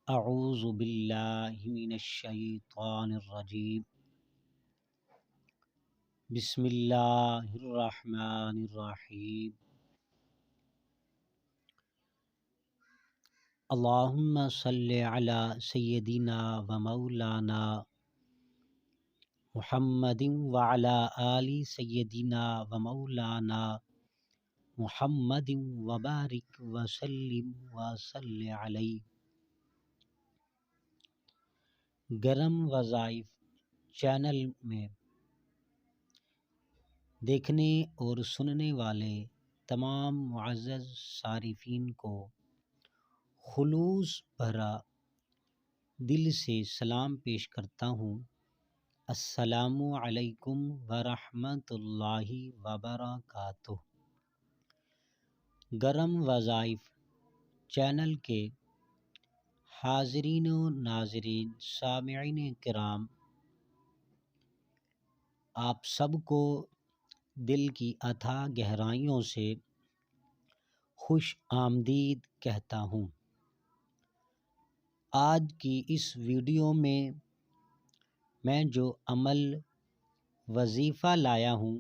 اعوذ باللہ من الشیطان الرجیم بسم اللہ الرحمن الرحیم اللہم صلی علی سیدنا و مولانا محمد وعلی آل سیدنا و مولانا محمد وبارک وسلم وصلی علیہ۔ گرم وظائف چینل میں دیکھنے اور سننے والے تمام معزز صارفین کو خلوص بھرا دل سے سلام پیش کرتا ہوں۔ السلام علیکم ورحمۃ اللہ وبرکاتہ۔ گرم وظائف چینل کے حاضرین و ناظرین سامعین کرام، آپ سب کو دل کی اتھاہ گہرائیوں سے خوش آمدید کہتا ہوں۔ آج کی اس ویڈیو میں جو عمل وظیفہ لایا ہوں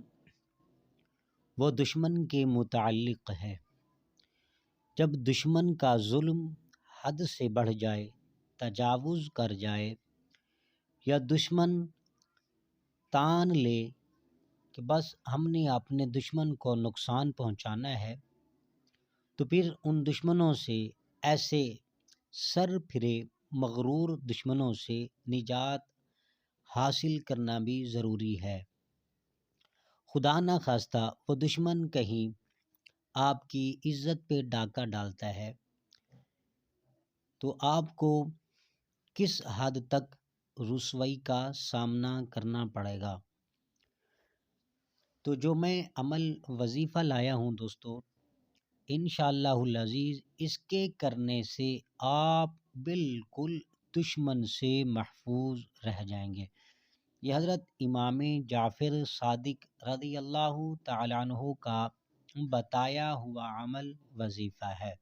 وہ دشمن کے متعلق ہے۔ جب دشمن کا ظلم حد سے بڑھ جائے، تجاوز کر جائے، یا دشمن تان لے کہ بس ہم نے اپنے دشمن کو نقصان پہنچانا ہے، تو پھر ان دشمنوں سے، ایسے سر پھرے مغرور دشمنوں سے نجات حاصل کرنا بھی ضروری ہے۔ خدا نہ خواستہ وہ دشمن کہیں آپ کی عزت پہ ڈاکہ ڈالتا ہے تو آپ کو کس حد تک رسوائی کا سامنا کرنا پڑے گا۔ تو جو میں عمل وظیفہ لایا ہوں دوستو، انشاءاللہ العزیز اس کے کرنے سے آپ بالکل دشمن سے محفوظ رہ جائیں گے۔ یہ حضرت امام جعفر صادق رضی اللہ تعالیٰ عنہ کا بتایا ہوا عمل وظیفہ ہے۔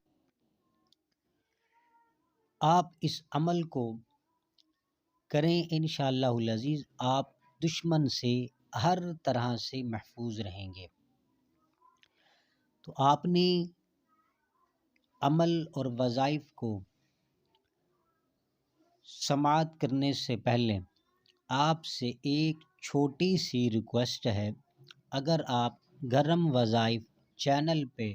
آپ اس عمل کو کریں، انشاءاللہ العزیز آپ دشمن سے ہر طرح سے محفوظ رہیں گے۔ تو آپ نے عمل اور وظائف کو سماعت کرنے سے پہلے آپ سے ایک چھوٹی سی ریکویسٹ ہے۔ اگر آپ گرم وظائف چینل پہ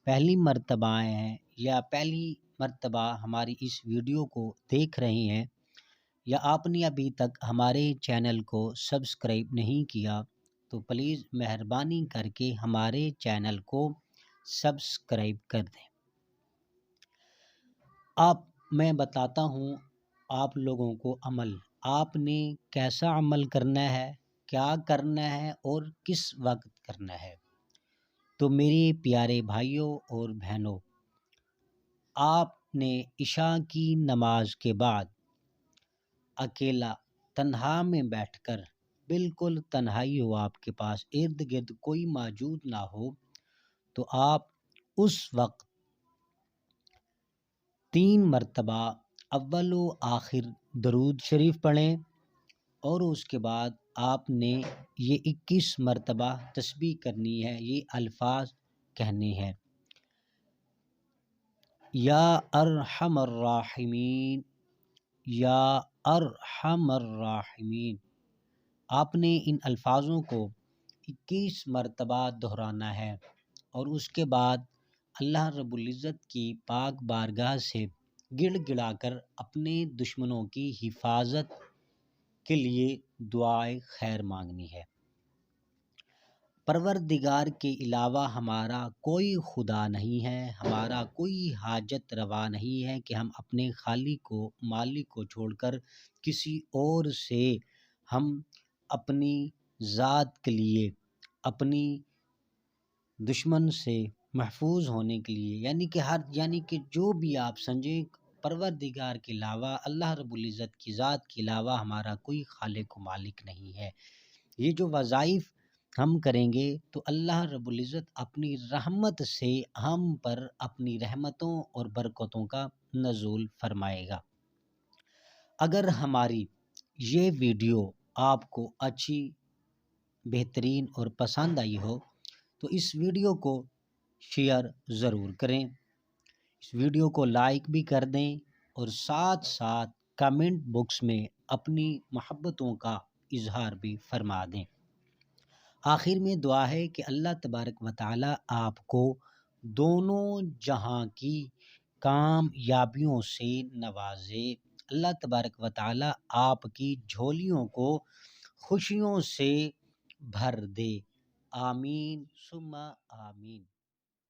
پہلی مرتبہ آئے ہیں یا پہلی مرتبہ ہماری اس ویڈیو کو دیکھ رہے ہیں، یا آپ نے ابھی تک ہمارے چینل کو سبسکرائب نہیں کیا، تو پلیز مہربانی کر کے ہمارے چینل کو سبسکرائب کر دیں۔ میں بتاتا ہوں آپ لوگوں کو عمل، آپ نے کیسا عمل کرنا ہے، کیا کرنا ہے اور کس وقت کرنا ہے۔ تو میرے پیارے بھائیوں اور بہنوں، آپ نے عشاء کی نماز کے بعد اکیلا تنہا میں بیٹھ کر، بالکل تنہائی ہو، آپ کے پاس ارد گرد کوئی موجود نہ ہو، تو آپ اس وقت 3 مرتبہ اول و آخر درود شریف پڑھیں، اور اس کے بعد آپ نے یہ 21 مرتبہ تسبیح کرنی ہے، یہ الفاظ کہنے ہیں: یا ارحم الراحمین، یا ارحم الراحمین۔ آپ نے ان الفاظوں کو 21 مرتبہ دہرانا ہے، اور اس کے بعد اللہ رب العزت کی پاک بارگاہ سے گڑ گڑا کر اپنے دشمنوں کی حفاظت کے لیے دعائے خیر مانگنی ہے۔ پروردگار کے علاوہ ہمارا کوئی خدا نہیں ہے، ہمارا کوئی حاجت روا نہیں ہے کہ ہم اپنے خالق کو، مالک کو چھوڑ کر کسی اور سے ہم اپنی ذات کے لیے، اپنی دشمن سے محفوظ ہونے کے لیے، یعنی کہ جو بھی آپ سمجھیں، پروردگار کے علاوہ، اللہ رب العزت کی ذات کے علاوہ ہمارا کوئی خالق و مالک نہیں ہے۔ یہ جو وظائف ہم کریں گے تو اللہ رب العزت اپنی رحمت سے ہم پر اپنی رحمتوں اور برکتوں کا نزول فرمائے گا۔ اگر ہماری یہ ویڈیو آپ کو اچھی، بہترین اور پسند آئی ہو تو اس ویڈیو کو شیئر ضرور کریں، اس ویڈیو کو لائک بھی کر دیں اور ساتھ ساتھ کمنٹ باکس میں اپنی محبتوں کا اظہار بھی فرما دیں۔ آخر میں دعا ہے کہ اللہ تبارک و تعالی آپ کو دونوں جہاں کی کامیابیوں سے نوازے، اللہ تبارک و تعالی آپ کی جھولیوں کو خوشیوں سے بھر دے، آمین ثم آمین۔